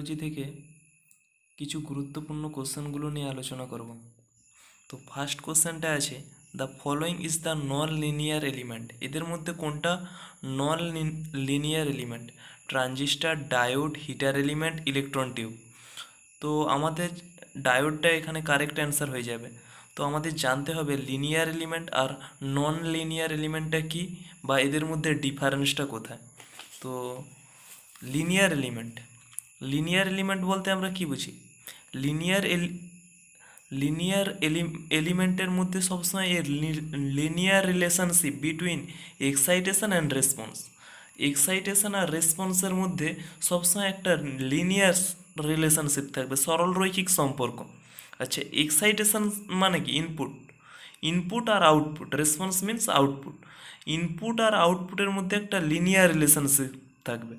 Technology থেকে কিছু গুরুত্বপূর্ণ কোশ্চেনগুলো নিয়ে আলোচনা করব। তো ফার্স্ট কোশ্চেনটা আছে, the following is the non linear element. এদের মধ্যে কোনটা non linear element? Transistor, diode, heater element, electron tube. তো আমাদের ডায়োডটা এখানে কারেক্ট অ্যান্সার হয়ে যাবে। তো আমাদের জানতে হবে লিনিয়ার এলিমেন্ট আর নন লিনিয়ার এলিমেন্টটা কী, বা এদের মধ্যে ডিফারেন্সটা কোথায়। তো লিনিয়ার এলিমেন্ট, লিনিয়ার এলিমেন্ট বলতে আমরা কি বুঝি? লিনিয়ার লিনিয়ার এলিমেন্টের মধ্যে সবসময় এর linear relationship between excitation and response. Excitation আর রেসপন্সের মধ্যে সবসময় একটা লিনিয়ার রিলেশনশিপ থাকবে, সরল রৈখিক সম্পর্ক। আচ্ছা, এক্সাইটেশন মানে কি? ইনপুট, ইনপুট আর output. Response means output. Input আর আউটপুটের মধ্যে একটা লিনিয়ার রিলেশনশিপ থাকবে।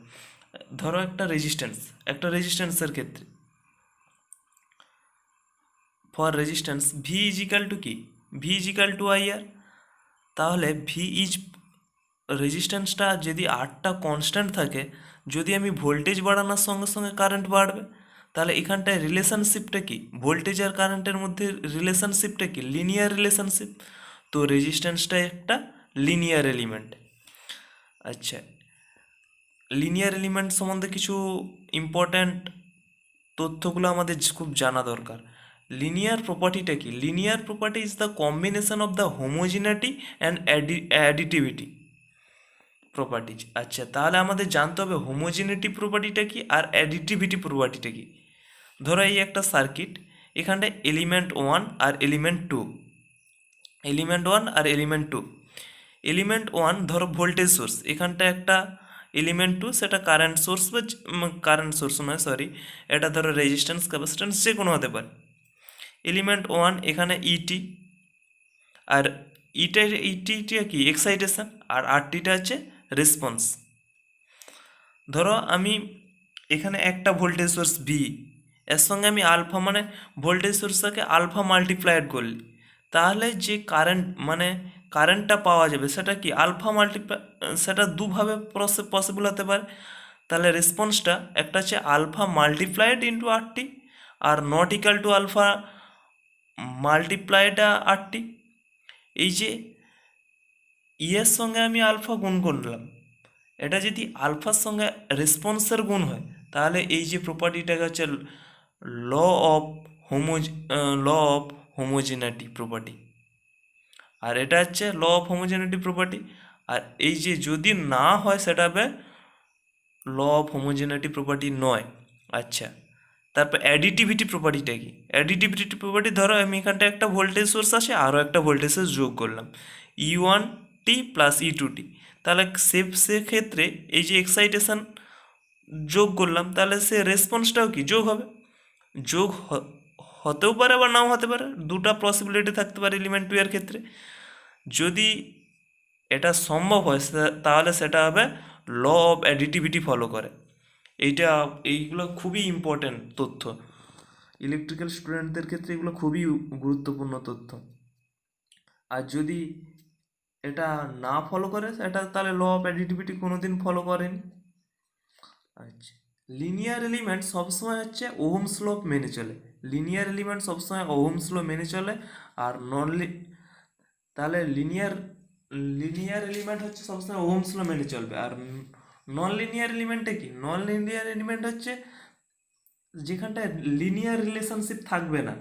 ধরো একটা রেজিস্ট্যান্সের ক্ষেত্রে, for resistance V is equal to কি? V is equal to IR. তাহলে ভি ইজ, রেজিস্ট্যান্সটা যদি আরটা কনস্ট্যান্ট থাকে, যদি আমি ভোল্টেজ বাড়ানোর সঙ্গে সঙ্গে কারেন্ট বাড়বে, তাহলে এখানটায় রিলেশনশিপটা কি? ভোল্টেজ আর কারেন্টের মধ্যে রিলেশনশিপটা কি? Linear relationship. তো রেজিস্ট্যান্সটা একটা লিনিয়ার এলিমেন্ট। আচ্ছা, লিনিয়ার এলিমেন্ট সম্বন্ধে কিছু ইম্পর্ট্যান্ট তথ্যগুলো আমাদের খুব জানা দরকার। লিনিয়ার প্রপার্টিটা কি? Linear property is the combination of the homogeneity and additivity properties. আচ্ছা, তাহলে আমাদের জানতে হবে হোমোজিনিটি প্রপার্টিটা কি আর অ্যাডিটিভিটি প্রপার্টিটা কি। ধরো এই একটা সার্কিট, এখানটা এলিমেন্ট ওয়ান আর এলিমেন্ট টু, এলিমেন্ট ওয়ান আর এলিমেন্ট টু। এলিমেন্ট ওয়ান ধরো ভোল্টেজ সোর্স, এখানটা একটা এলিমেন্ট টু সেটা কারেন্ট সোর্স, বা কারেন্ট সোর্স নয় সরি, এটা ধরো রেজিস্ট্যান্স, ক্যাপাসিট্যান্স যে কোনো হতে পারে। এলিমেন্ট ওয়ান এখানে ইটি, আর ইটিটা কি? এক্সাইটেশন, আর আরটিটা হচ্ছে রেসপন্স। ধরো আমি এখানে একটা ভোল্টেজ সোর্স ভি, এর সঙ্গে আমি আলফা মানে ভোল্টেজ সোর্সটাকে আলফা মাল্টিপ্লাইড করলি, তাহলে যে কারেন্ট মানে কারেন্টটা পাওয়া যাবে সেটা কি? আলফা মাল্টিপ্লাই, সেটা দুভাবে পসিবল হতে পারে। তাহলে রেসপন্সটা একটা হচ্ছে alpha multiplied into RT, R naught equal to alpha multiplied RT. এই যে ইয়ের সঙ্গে আমি আলফা গুণ করলাম, এটা যদি আলফার সঙ্গে রেসপন্সের গুণ হয়, তাহলে এই যে প্রপার্টিটাকে হচ্ছে law of law of homogeneity property, আর এটা হচ্ছে ল অফ হোমোজেনিটি প্রপার্টি। আর এই যে যদি না হয় সেটা হবে ল অফ হোমোজেনিটি প্রপার্টি নয়। আচ্ছা, তারপর অ্যাডিটিভিটি প্রপার্টিটা কি? অ্যাডিটিভিটি প্রপার্টি, ধরো আমি এখানটা একটা ভোল্টেজ সোর্স আছে, আরও একটা ভোল্টেজ সোর্স যোগ করলাম, ই one T plus E two টি। তাহলে সেক্ষেত্রে এই যে এক্সাইটেশন যোগ করলাম, তাহলে সে রেসপন্সটাও কি যোগ হবে? যোগ হতেও পারে আবার নাও হতে পারে, দুটা পসিবিলিটি থাকতে পারে এলিমেন্ট টু এর ক্ষেত্রে। যদি এটা সম্ভব হয় তাহলে সেটা হবে ল অফ অ্যাডিটিভিটি ফলো করে। এইগুলো খুবই ইম্পর্ট্যান্ট তথ্য, ইলেকট্রিক্যাল স্টুডেন্টদের ক্ষেত্রে এগুলো খুবই গুরুত্বপূর্ণ তথ্য। আর যদি এটা না ফলো করে এটা, তাহলে ল অফ অ্যাডিটিভিটি কোনোদিন ফলো করেনি। আচ্ছা, লিনিয়ার এলিমেন্ট সবসময় হচ্ছে ওহমস ল মেনে চলে। লিনিয়ার এলিমেন্ট সবসময় ওহমস ল মেনে চলে। আর তাহলে লিনিয়ার এলিমেন্ট হচ্ছে সবসময় ওহমস ল মেনে চলবে। আর নন লিনিয়ার এলিমেন্টে কি? নন লিনিয়ার এলিমেন্ট হচ্ছে যেখানটায় লিনিয়ার রিলেশনশিপ থাকবে না,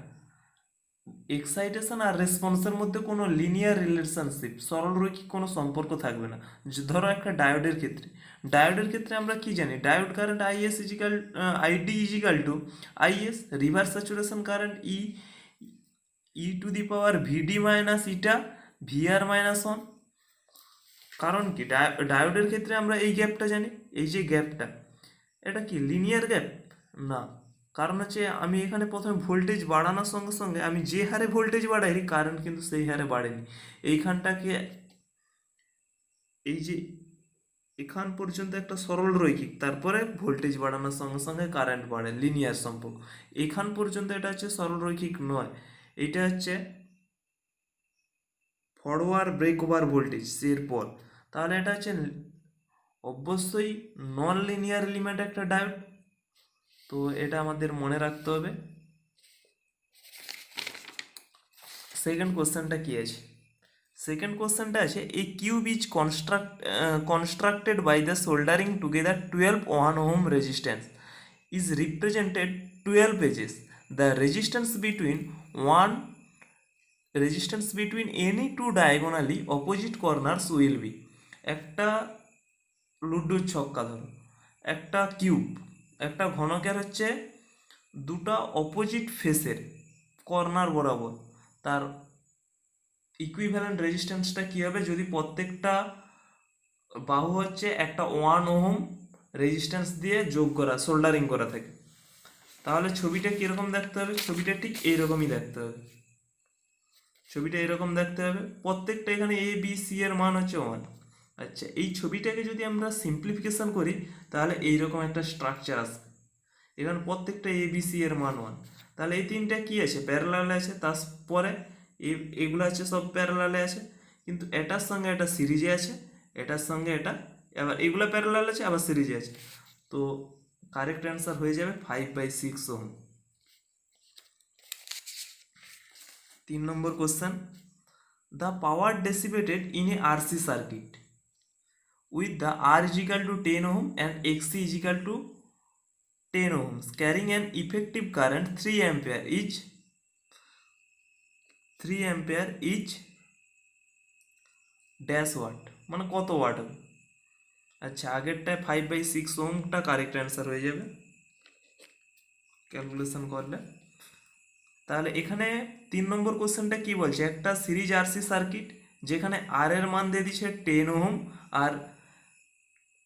এক্সাইটেশন আর রেসপন্সের মধ্যে কোনো লিনিয়ার রিলেশনশিপ, সরলরৈখিক কোনো সম্পর্ক থাকবে না। ধরো একটা ডায়োডের ক্ষেত্রে আমরা কি জানি? Diode current IS is equal ID is equal to IS reverse saturation current e to the power VD minus eta VR minus one. কারণ কি? ডায়োডের ক্ষেত্রে আমরা এই গ্যাপটা জানি, এই যে গ্যাপটা, এটা কি লিনিয়ার গ্যাপ? না, কারণ হচ্ছে আমি এখানে প্রথমে ভোল্টেজ বাড়ানোর সঙ্গে সঙ্গে আমি যে হারে ভোল্টেজ বাড়াই, কারেন্ট কিন্তু সেই হারে বাড়েনি। এইখানটাকে এই যে এখান পর্যন্ত একটা সরল রৈখিক, তারপরে ভোল্টেজ বাড়ানোর সঙ্গে সঙ্গে কারেন্ট বাড়ে, লিনিয়ার সম্পর্ক। এখান পর্যন্ত এটা হচ্ছে সরল রৈখিক নয়, এটা হচ্ছে ফরওয়ার্ড ব্রেক ওভার ভোল্টেজ এরপর। তাহলে এটা হচ্ছে অবশ্যই নন লিনিয়ার এলিমেন্ট একটা ডায়োড। তো এটা আমাদের মনে রাখতে হবে। সেকেন্ড কোশ্চেনটা কি আছে? সেকেন্ড কোশ্চেনটা আছে, a cube is constructed by the soldering together 12 1 ohm resistance is represented 12 edges. The resistance between any two diagonally opposite corners will be. একটা লুডোর ছক্কা ধরো, একটা কিউব, একটা ঘনকের হচ্ছে দুটা অপোজিট ফেসের কর্নার বরাবর তার ইকুইভ্যালেন্ট রেজিস্ট্যান্সটা কী হবে যদি প্রত্যেকটা বাহু হচ্ছে একটা 1 ওহম রেজিস্ট্যান্স দিয়ে যোগ করা, সোল্ডারিং করা থাকে। তাহলে ছবিটা কীরকম দেখতে হবে? ছবিটা ঠিক এইরকমই দেখতে হবে। ছবিটা এরকম দেখতে হবে, প্রত্যেকটা এখানে এ বি সি এর মান হচ্ছে 1। আচ্ছা, এই ছবিটাকে যদি আমরা সিম্পলিফিকেশন করি তাহলে এইরকম একটা স্ট্রাকচার আসবে। এখানে প্রত্যেকটা এ বি সি এর মান 1। তাহলে এই তিনটা কি আছে? প্যারালালে আছে। তারপরে এগুলো আছে সব প্যারালালে আছে, কিন্তু এটার সঙ্গে এটা সিরিজে আছে, এটার সঙ্গে এটা আবার এগুলো প্যারালাল আছে, আবার সিরিজে আছে। তো কারেক্ট অ্যান্সার হয়ে যাবে 5/6 ohm. 3 number question, the power dissipated in a RC circuit with the R is equal to 10 ohm and XC is equal to 10 ohms carrying an effective current 3 ampere each dash watt, মানে কত watt হবে? আচ্ছা, আগেরটায় 5/6 ওহমটা correct answer হয়ে যাবে calculation করলে। তাহলে এখানে 3 নম্বর কোশ্চেনটা কি বলছে? একটা সিরিজ আরসি সার্কিট যেখানে আর এর মান দিয়ে দিচ্ছে 10 ওহম আর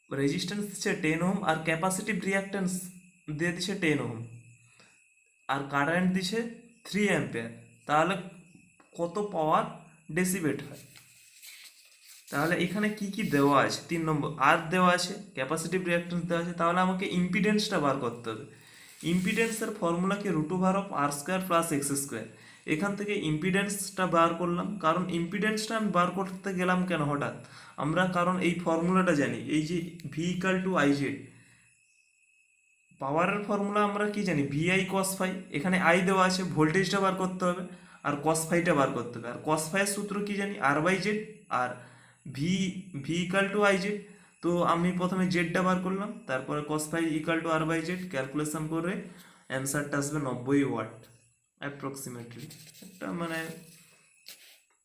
রেজিস্ট্যান্স দিচ্ছে 10 ওহম আর ক্যাপাসিটিভ রিঅ্যাক্ট্যান্স দিয়ে দিচ্ছে 10 ওহম আর কারেন্ট দিচ্ছে 3 অ্যাম্পিয়ার। তাহলে কত পাওয়ার ডেসিবেট হয়? তাহলে এখানে কি কি দেওয়া আছে? 3 নম্বর আর দেওয়া আছে, ক্যাপাসিটিভ রিঅ্যাক্ট্যান্স দেওয়া আছে। তাহলে আমাকে ইম্পিডেন্সটা বার করতে হবে। ইম্পিডেন্সের ফর্মুলাকে √R² + X²। এখান থেকে ইম্পিডেন্সটা বার করলাম, কারণ ইম্পিডেন্সটা আমি বার করতে গেলাম কেন হঠাৎ? কারণ এই ফর্মুলাটা জানি, এই যে V = IZ, পাওয়ারের ফর্মুলা আমরা কি জানি? VI cos phi। এখানে I দেওয়া আছে, ভোল্টেজটা বার করতে হবে আর cos phi-টা বার করতে হবে। আর cos phi এর সূত্র কি জানি? R/Z। আর V = IZ। তো আমি প্রথমে জেডটা বার করলাম, তারপরে cos phi = R/Z ক্যালকুলেশন করে অ্যান্সারটা আসবে 90 ওয়াট অ্যাপ্রক্সিমেটলি। একটা মানে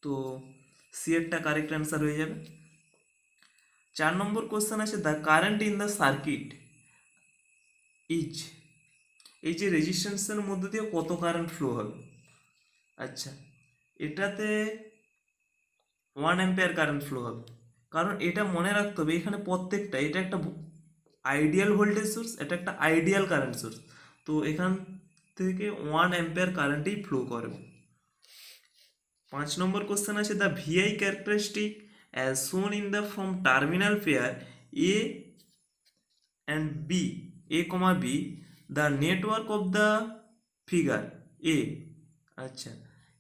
তো সি এরটা কারেক্ট অ্যান্সার হয়ে যাবে। 4 নম্বর কোশ্চেন আছে, the current in the circuit is, এই যে রেজিস্ট্যান্সের মধ্যে দিয়ে কত কারেন্ট ফ্লো হবে? আচ্ছা, এটাতে 1 অ্যাম্পিয়ার কারেন্ট ফ্লো হবে, কারণ এটা মনে রাখতে হবে এখানে প্রত্যেকটা, এটা একটা আইডিয়াল ভোল্টেজ সোর্স, এটা একটা আইডিয়াল কারেন্ট সোর্স। তো এখান থেকে 1 অ্যাম্পিয়ার কারেন্টই ফ্লো করবে। 5 নম্বর কোশ্চেন আছে, the VI characteristic as shown in the from terminal pair A and A, B, the network of the figure A, acha,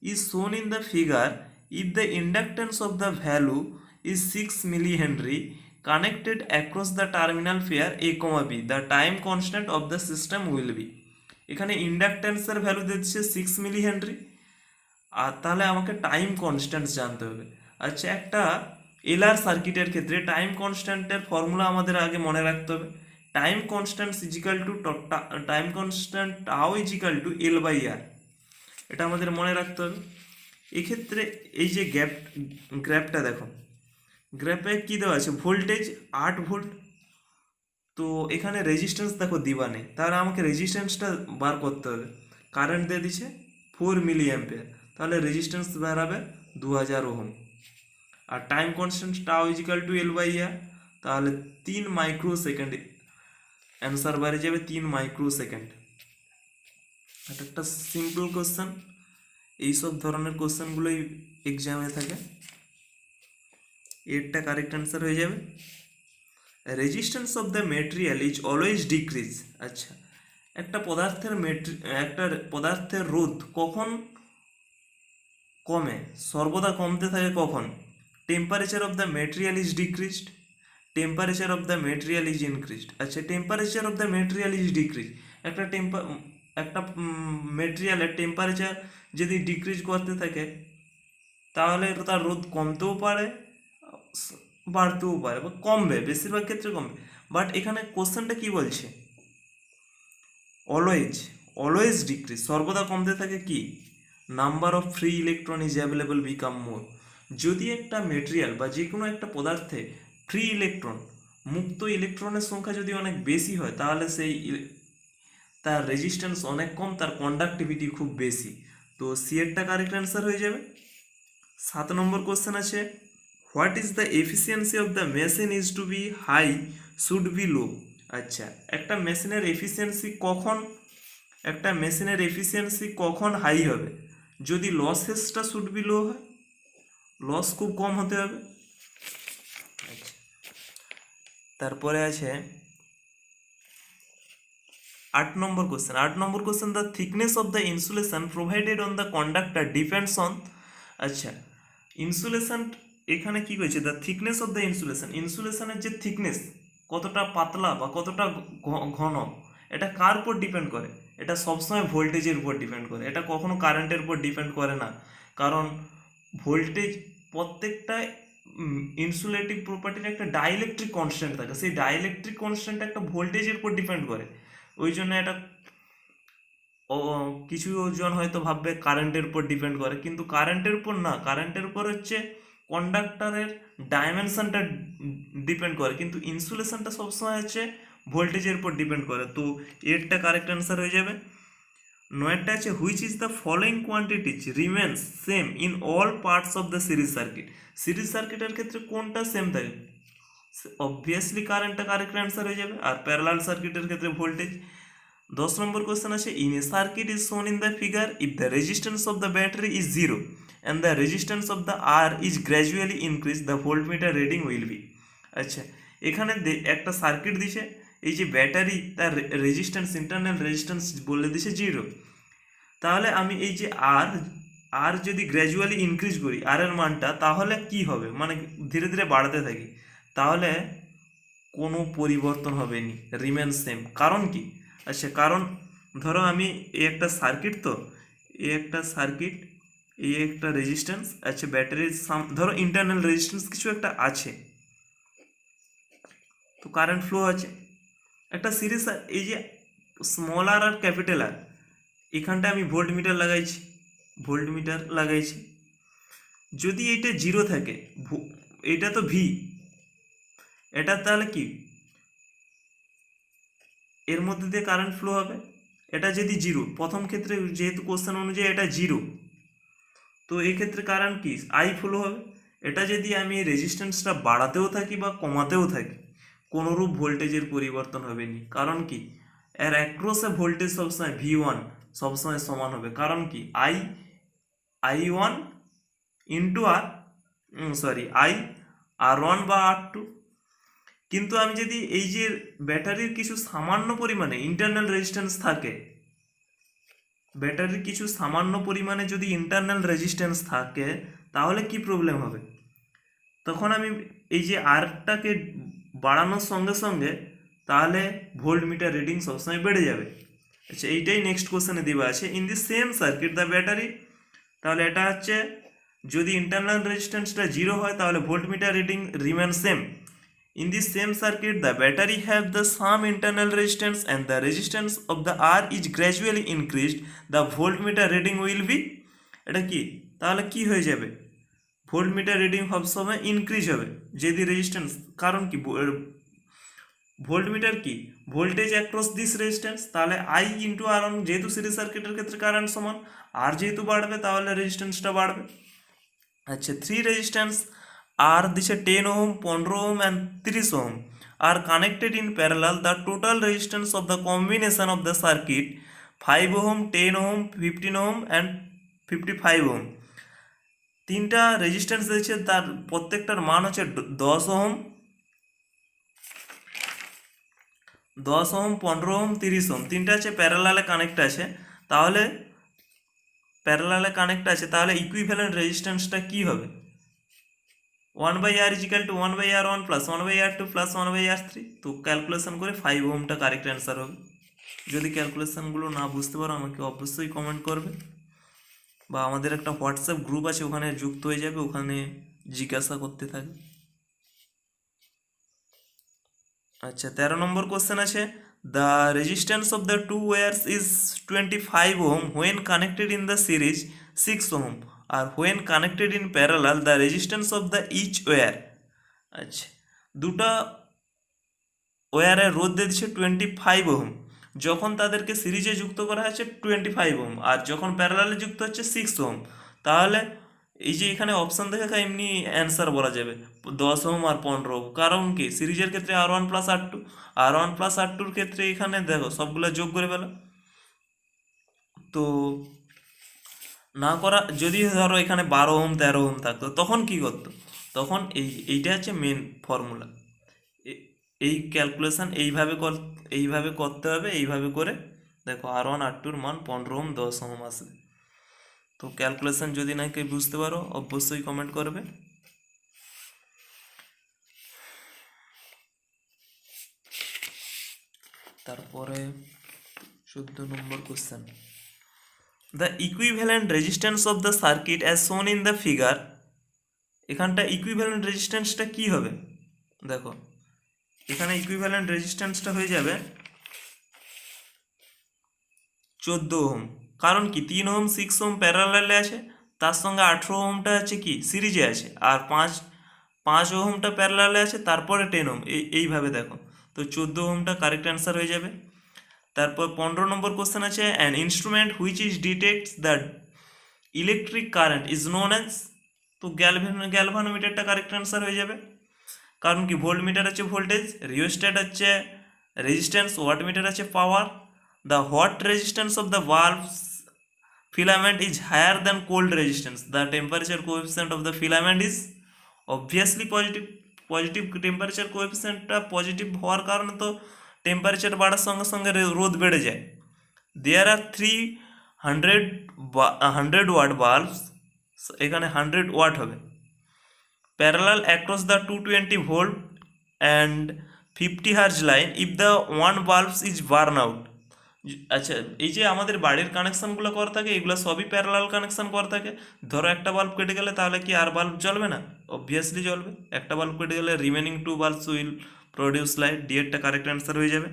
is shown in the figure if the inductance of the value is 6 millihenry connected across the terminal pair A, B, the time constant of the system will be. এখানে ইন্ডাকটেন্সের value দিচ্ছে 6 millihenry, আর তাহলে আমাকে time constant জানতে হবে। আচ্ছা, একটা LR সার্কিটের ক্ষেত্রে টাইম কনস্ট্যান্টের ফর্মুলা আমাদের আগে মনে রাখতে হবে। টাইম কনস্ট্যান্ট টাউ = L/R, এটা আমাদের মনে রাখতে হবে। এক্ষেত্রে এই যে গ্রাফটা দেখো, গ্রাফে কি দেওয়া আছে? Voltage 8 volt. তো এখানে রেজিস্ট্যান্স দেখো দিবা নেই, তাহলে আমাকে রেজিস্ট্যান্সটা বার করতে হবে। কারেন্ট দিয়ে দিচ্ছে 4 মিলি অ্যাম্পিয়ার, তাহলে রেজিস্ট্যান্স বার হবে 2000 ওহম। আর টাইম কনস্ট্যান্ট টাউ = L/R, তাহলে 3 মাইক্রোসেকেন্ড অ্যান্সার বাইরে যাবে, 3 মাইক্রোসেকেন্ড। এটা একটা সিম্পল কোশ্চেন, এইসব ধরনের কোশ্চেনগুলোই এক্সামে থাকে। এরটা কারেক্ট অ্যান্সার হয়ে যাবে। Resistance of the material is always decrease. আচ্ছা, একটা পদার্থের রোধ কখন কমে? সর্বদা কমতে থাকে কখন? Temperature of the material is decreased, temperature of the material is increased. আচ্ছা, temperature of the material is decrease, একটা একটা মেটেরিয়ালের টেম্পারেচার যদি ডিক্রিজ করতে থাকে তাহলে তার রোধ কমতেও পারে, বাড়তেও পারে, বা কমবে, বেশিরভাগ ক্ষেত্রে কমবে। বাট এখানে কোশ্চেনটা কি বলছে, অলওয়েজ অলওয়েজ ডিক্রিজ, সর্বদা কমতে থাকে কি, number of free electron is available become more. যদি একটা মেটেরিয়াল বা যে কোনো একটা পদার্থে ফ্রি ইলেকট্রন, মুক্ত ইলেকট্রনের সংখ্যা যদি অনেক বেশি হয় তাহলে তার রেজিস্ট্যান্স অনেক কম, তার কন্ডাক্টিভিটি খুব বেশি। তো সি এরটা কারেক্ট অ্যান্সার হয়ে যাবে। 7 নম্বর কোশ্চেন আছে, what is the efficiency of the machine is to be high should be low. আচ্ছা, একটা মেশিনের এফিসিয়েন্সি কখন হাই হবে, যদি লসেসটা শুড বি লো হয়, লস খুব কম হতে হবে। আচ্ছা, তারপরে আছে 8 নম্বর question, the thickness of the insulation provided on the conductor depends on. আচ্ছা, ইনসুলেশন এখানে কি করেছে, দ্য থিকনেস অফ দ্য ইনসুলেশনের যে থিকনেস, কতটা পাতলা বা কতটা ঘন, এটা কার উপর ডিপেন্ড করে, এটা সবসময় ভোল্টেজের উপর ডিপেন্ড করে, এটা কখনো কারেন্টের উপর ডিপেন্ড করে না। কারণ ভোল্টেজ, প্রত্যেকটা ইনসুলেটিভ প্রপার্টির একটা ডাইইলেকট্রিক কনস্ট্যান্ট থাকে, সেই ডাইইলেকট্রিক কনস্ট্যান্ট একটা ভোল্টেজের উপর ডিপেন্ড করে। ওই জন্য এটা কিছু জন হয়তো ভাববে কারেন্টের উপর ডিপেন্ড করে, কিন্তু কারেন্টের উপর না, কারেন্টের উপর হচ্ছে কন্ডাক্টরের ডাইমেনশনটা ডিপেন্ড করে, কিন্তু ইনসুলেশনটা সবসময় হচ্ছে ভোল্টেজের উপর ডিপেন্ড করে। তো এরটা কারেক্ট অ্যান্সার হয়ে যাবে। 9টা আছে, which is the following quantities remains same in all parts of the series circuit. Series সার্কিটের ক্ষেত্রে কোনটা সেম থাকে, অবভিয়াসলি কারেন্টটা কারেক্ট অ্যান্সার হয়ে যাবে, আর প্যারালাল সার্কিটের ক্ষেত্রে ভোল্টেজ। 10 নম্বর কোশ্চেন আছে, in a circuit is shown in the figure if the resistance of the battery is 0 and the resistance of the R is gradually increase, the voltmeter reading will be. আচ্ছা, এখানে একটা circuit দিছে, এই যে battery তার resistance, internal resistance বলে দিছে 0, তাহলে আমি এই যে আর যদি গ্র্যাজুয়ালি ইনক্রিজ করি আর এর মানটা, তাহলে কি হবে, মানে ধীরে ধীরে বাড়াতে থাকি, তাহলে কোনো পরিবর্তন হবে নি, রিমেন সেম। কারণ কি, আচ্ছা কারণ ধরো আমি এই একটা সার্কিট, তো এই একটা সার্কিট, এই একটা রেজিস্ট্যান্স, আচ্ছা ব্যাটারির ধরো ইন্টারনাল রেজিস্ট্যান্স কিছু একটা আছে, তো কারেন্ট ফ্লো আছে। একটা সিরিজ, এই যে স্মল আর আর ক্যাপিটাল আর, এখানটা আমি ভোল্টমিটার লাগাইছি, যদি এইটা 0 থাকে, এটা তো ভি, এটা তাহলে কি, এর মধ্যে দিয়ে কারেন্ট ফ্লো হবে। এটা যদি 0, প্রথম ক্ষেত্রে যেহেতু কোশ্চেন অনুযায়ী এটা 0, তো এই ক্ষেত্রে কারেন্ট কি, আই ফ্লো হবে। এটা যদি আমি রেজিস্ট্যান্সটা বাড়াতেও থাকি বা কমাতেও থাকি, কোনোরূপ ভোল্টেজের পরিবর্তন হবে না। কারণ কি, এর অ্যাক্রসে ভোল্টেজ সবসময় V1 সবসময় সমান হবে। কারণ কি, I1 ইন্টু R1 বা R2। কিন্তু আমি যদি এই যে ব্যাটারির কিছু সামান্য পরিমাণে ইন্টারনাল রেজিস্ট্যান্স থাকে, যদি ইন্টারনাল রেজিস্ট্যান্স থাকে, তাহলে কি প্রবলেম হবে, তখন আমি এই যে আরটাকে বাড়ানোর সঙ্গে সঙ্গে তাহলে ভোল্টমিটার রিডিং সবসময় বেড়ে যাবে। আচ্ছা, এইটাই নেক্সট কোশ্চেনে দেওয়া আছে, in the same circuit the battery, তাহলে এটা হচ্ছে যদি ইন্টারনাল রেজিস্ট্যান্সটা 0 হয় তাহলে voltmeter reading remain same. In the same circuit, the battery have the same internal resistance and the resistance of the R is gradually increased. The voltmeter reading will be, এটা কি, তাহলে কি হয়ে যাবে, ভোল্টমিটার রিডিং সবসময় increase হবে যদি resistance, কারণ কি, ভোল্টমিটার কি, ভোল্টেজ অ্যাক্রস দিস রেজিস্ট্যান্স, তাহলে আই ইন্টু আর ওয়ান, যেহেতু সিরিজ সার্কিটের ক্ষেত্রে কারেন্ট সমান, আর যেহেতু বাড়বে তাহলে রেজিস্ট্যান্সটা বাড়বে। আচ্ছা, 3 রেজিস্ট্যান্স আর দিছে 10 ohm, 15 ohm and 30 ohm are connected in parallel, the total resistance of the combination of the circuit 5 ohm, 10 ohm, 15 ohm and 55 ohm. 3টা রেজিস্ট্যান্স দিয়েছে, তার প্রত্যেকটার মান হচ্ছে 10 ওহম, 15 ওহম, 30 ওহম। 3টা আছে প্যারালালে কানেক্ট আছে, তাহলে ইকুইভ্যালেন্ট রেজিস্ট্যান্সটা কি হবে, 1/R is equal to 1/R1 plus 1/R2 plus 1/R3। তো ক্যালকুলেশন করে 5 ওহমটা কারেক্ট অ্যান্সার হবে। যদি ক্যালকুলেশনগুলো না বুঝতে পারো আমাকে অবশ্যই কমেন্ট করবে, বা আমাদের একটা হোয়াটসঅ্যাপ গ্রুপ আছে, ওখানে যুক্ত হয়ে যাবে, ওখানে জিজ্ঞাসা করতে থাকবে। আচ্ছা, 13 নম্বর কোশ্চেন আছে, the resistance of the two wires is 25 ohm when connected in the series 6 ohm, আর when connected in parallel the resistance of the each wire. আচ্ছা, দুটা ওয়্যারের রোধ দিয়ে দিচ্ছে 25 ওহম, যখন তাদেরকে সিরিজে যুক্ত করা হচ্ছে 25 ওহম, আর যখন প্যারালালে যুক্ত হচ্ছে 6 ওহম, তাহলে এই যে এখানে অপশান দেখে এমনি অ্যান্সার বলা যাবে 10 ওহম আর 15 ওহম। কারণ কি, সিরিজের ক্ষেত্রে R1 plus R2, R1 plus R2-র ক্ষেত্রে এখানে দেখো সবগুলো যোগ করে ফেলো। তো না করা, যদি ধরো এখানে 12 ওহম 13 ওহম থাকতো তখন কি করতো, তখন এইটা হচ্ছে মেন ফর্মুলা। এই ক্যালকুলেশন এইভাবে করতে হবে, এইভাবে করে দেখো R1 R2-র মান 15 ওহম 10 ওহম আসবে। তো ক্যালকুলেশন যদি না কেউ বুঝতে পারো অবশ্যই কমেন্ট করবে। তারপরে 14 নম্বর question, the equivalent resistance of the circuit as shown in the figure. এখানটা ইকুইভ্যালেন্ট রেজিস্ট্যান্সটা কি হবে, দেখো এখানে ইকুইভ্যালেন্ট রেজিস্ট্যান্সটা হয়ে যাবে 14 ওহম। কারণ কি, 3 ওহম 6 ওহম প্যারালালে আছে, তার সঙ্গে 18 ওহমটা আছে কি সিরিজে আছে, আর 5 ওহমটা প্যারালালে আছে, তারপরে 10 ওহম, এইভাবে দেখো। তো 14 ওহমটা কারেক্ট অ্যান্সার হয়ে যাবে। তারপর 15 নম্বর কোশ্চেন আছে, an instrument which is detects the electric current is known as. তো গ্যালভানোমিটারটা কারেক্ট অ্যান্সার হয়ে যাবে। কারণ কি, ভোল্টমিটার হচ্ছে ভোল্টেজ, রিওস্ট্যাট হচ্ছে রেজিস্ট্যান্স, ওয়াটমিটার আছে power. The hot resistance of the valves filament is higher than cold resistance. The temperature coefficient of the filament is obviously positive. Positive temperature কোএফিসিয়েন্টটা positive হওয়ার কারণে তো টেম্পারেচার বাড়ার সঙ্গে সঙ্গে রোদ বেড়ে যায়। দেয়ার আর 300 ওয়াট বাল্বস, এখানে 100 ওয়াট হবে, parallel across the 220 volt and 50 hertz line if the one bulbs is burn out. আচ্ছা, এই যে আমাদের বাড়ির কানেকশানগুলো করা থাকে, এগুলো সবই প্যারালাল কানেকশান করা থাকে। ধরো একটা বাল্ব কেটে গেলে তাহলে কি আর বাল্ব জ্বলবে না? অবভিয়াসলি জ্বলবে। একটা বাল্ব কেটে গেলে remaining 2 bulbs will produce light. ডিএরটা কারেক্ট অ্যান্সার হয়ে যাবে।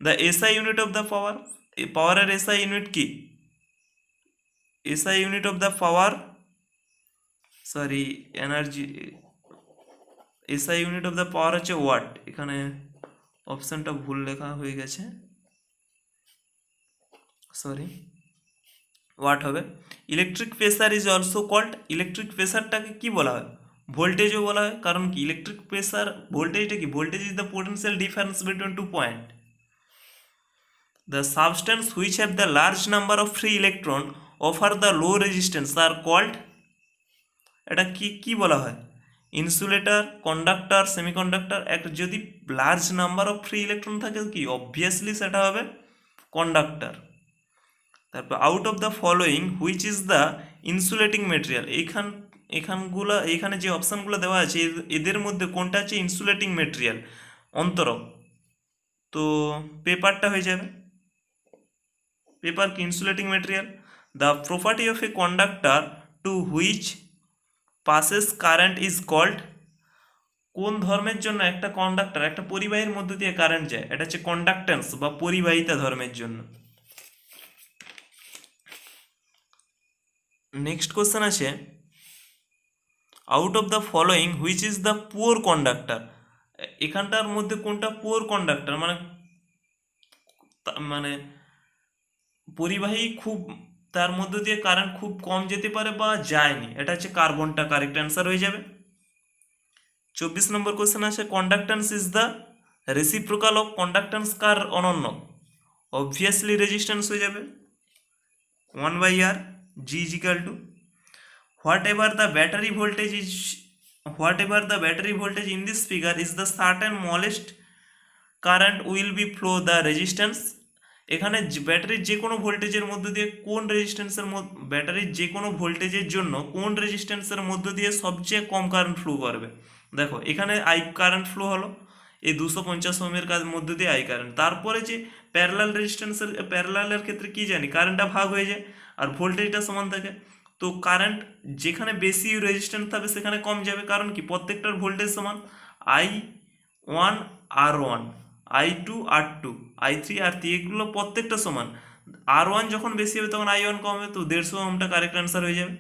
The SI unit of the power, পাওয়ারের এসআই ইউনিট কি? SI unit of the power, sorry energy, SI unit of the power হচ্ছে ওয়াট। এখানে অপশানটা ভুল লেখা হয়ে গেছে, সরি, ওয়াট হবে। Electric pressure is also called, electric প্রেসারটাকে কি বলা হয়? ভোল্টেজও বলা হয়। কারণ কি, ইলেকট্রিক প্রেসার, ভোল্টেজটা কি, voltage is the potential difference between two point. The substance which have the large number of free electron offer the low resistance are called, এটা কি বলা হয়? Insulator, conductor, semiconductor. একটা যদি large number of free electron থাকে কি, obviously সেটা হবে কন্ডাক্টর। তারপর out of the following which is the insulating material, এখানে যে অপশানগুলো দেওয়া আছে এদের মধ্যে কোনটা হচ্ছে ইনসুলেটিং মেটেরিয়াল, অন্তরক? তো পেপারটা হয়ে যাবে। পেপার কি insulating material. The property of a conductor to which passes current is called, কোন ধর্মের জন্য একটা কন্ডাক্টর, একটা পরিবাহীর মধ্য দিয়ে কারেন্ট যায়, এটা হচ্ছে কন্ডাক্টেন্স বা পরিবাহিতা ধর্মের জন্য। নেক্সট কোশ্চেন আছে, out of the following which is the poor conductor, এখানটার মধ্যে কোনটা পুয়ার কন্ডাক্টর, মানে পরিবাহী খুব, তার মধ্য দিয়ে কারেন্ট খুব কম যেতে পারে বা যায়নি, এটা হচ্ছে কার্বনটা কারেক্ট অ্যান্সার হয়ে যাবে। 24 নম্বর কোশ্চেন আছে, conductance is the reciprocal of, conductance কার অনন্য? অবভিয়াসলি রেজিস্ট্যান্স হয়ে যাবে, 1/R, G is equal to whatever the battery voltage in this figure is the certain smallest current will be flow the resistance। এখানে ব্যাটারির যে কোনো ভোল্টেজের মধ্য দিয়ে কোন রেজিস্ট্যান্সের ব্যাটারির যে কোনো ভোল্টেজের জন্য কোন রেজিস্ট্যান্সের মধ্য দিয়ে সবচেয়ে কম কারেন্ট ফ্লো করবে? দেখো এখানে আই কারেন্ট ফ্লো হলো, এই 250 ওহমের মধ্য দিয়ে আই কারেন্ট। তারপরে যে প্যারালালের ক্ষেত্রে কি জানি, কারেন্টটা ভাগ হয়ে যায় আর ভোল্টেজটা সমান থাকে। তো কারেন্ট যেখানে বেশি রেজিস্ট্যান্স থাকবে সেখানে কম যাবে, কারণ কি প্রত্যেকটার ভোল্টেজ সমান। I1 R1, I2 R2, I3 R3, এগুলো প্রত্যেকটা সমান। R1 যখন বেশি হবে তখন I1 কম হবে, তো 150 ওহমটা কারেক্ট অ্যান্সার হয়ে যাবে।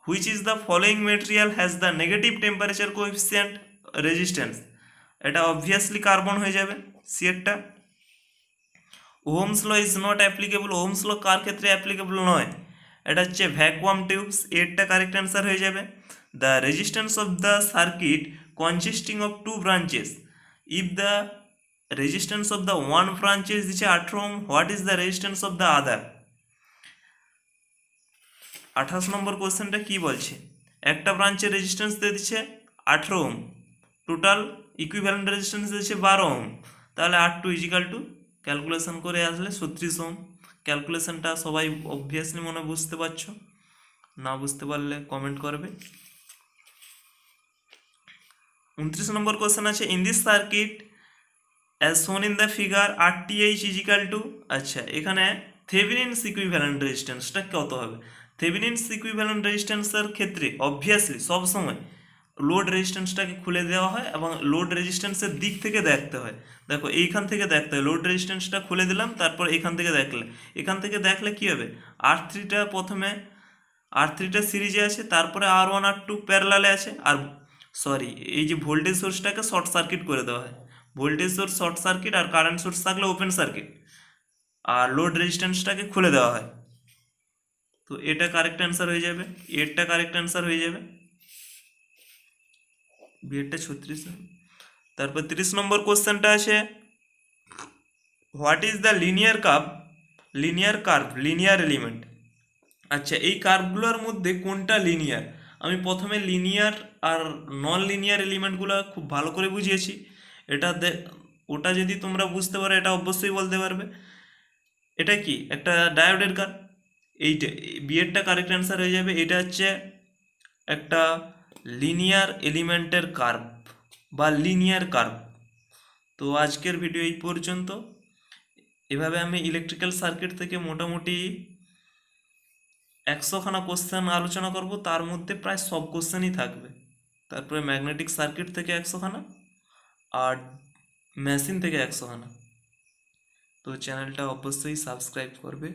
Which is the following material has the negative temperature coefficient resistance? এটা অবভিয়াসলি কার্বন হয়ে যাবে, সিয়েরটা। Ohm's law is not applicable, Ohm's law কার ক্ষেত্রে অ্যাপ্লিকেবল নয়? এটা হচ্ছে ভ্যাকুয়াম টিউবস, এরটা কারেক্ট অ্যান্সার হয়ে যাবে। The resistance of the circuit consisting of two branches, if the resistance of the one branches দিচ্ছে 18 ohm, what is the resistance of the other? 28 নম্বর কোশ্চেনটা কি বলছে? একটা ব্রাঞ্চের রেজিস্ট্যান্স দিয়ে দিচ্ছে 18 ওহম, টোটাল ইকুইভ্যালেন্ট রেজিস্ট্যান্স দিচ্ছে 12 ওহম, তাহলে R2 ইজিক্যাল টু ক্যালকুলেশন করে আসলে 36 ওহম। ক্যালকুলেশনটা সবাই অবভিয়াসলি মনে বুঝতে পারছো, না বুঝতে পারলে কমেন্ট করবে। 29 নম্বর কোশ্চেন আছে, in this circuit as shown in the figure RTH is equal to, আচ্ছা এখানে থেভেনিনস ইকুইভ্যালেন্ট রেজিস্ট্যান্সটা কত হবে? থেভেনিনস ইকুইভ্যালেন্ট রেজিস্ট্যান্সের ক্ষেত্রে অবভিয়াসলি সবসময় লোড রেজিস্ট্যান্সটাকে খুলে দেওয়া হয় এবং লোড রেজিস্ট্যান্সের দিক থেকে দেখতে হয়। দেখো এইখান থেকে দেখতে হয়, লোড রেজিস্ট্যান্সটা খুলে দিলাম, তারপর এখান থেকে দেখলে কি হবে? আর থ্রিটা সিরিজে আছে, তারপরে R1 R2 প্যারালালে আছে, আর সরি এই যে ভোল্টেজ সোর্সটাকে শর্ট সার্কিট করে দেওয়া হয়। ভোল্টেজ সোর্স শর্ট সার্কিট আর কারেন্ট সোর্স থাকলে ওপেন সার্কিট, আর লোড রেজিস্ট্যান্সটাকে খুলে দেওয়া হয়। তো এটা কারেক্ট অ্যান্সার হয়ে যাবে, এরটা কারেক্ট অ্যান্সার হয়ে যাবে, বিয়েরটা 36। তারপর 30 নম্বর কোশ্চেনটা আছে, what is the linear element? আচ্ছা এই কার্ভগুলোর মধ্যে কোনটা লিনিয়ার? আমি প্রথমে লিনিয়ার আর নন লিনিয়ার এলিমেন্টগুলো খুব ভালো করে বুঝিয়েছি, ওটা যদি তোমরা বুঝতে পারো এটা অবশ্যই বলতে পারবে। এটা কি একটা ডায়োডের কার্ভ, এইটা বিয়েরটা কারেক্ট অ্যান্সার হয়ে যাবে। এটা হচ্ছে একটা লিনিয়ার এলিমেন্টের কার্ভ বা লিনিয়ার কার্ভ। তো আজকের ভিডিও এই পর্যন্ত। এভাবে আমি ইলেকট্রিক্যাল সার্কিট থেকে মোটামুটি 100খানা কোশ্চেন আলোচনা করব, তার মধ্যে প্রায় সব কোশ্চেনই থাকবে। তারপরে ম্যাগনেটিক সার্কিট থেকে 100খানা আর মেশিন থেকে 100খানা। তো চ্যানেলটা অবশ্যই সাবস্ক্রাইব করবে।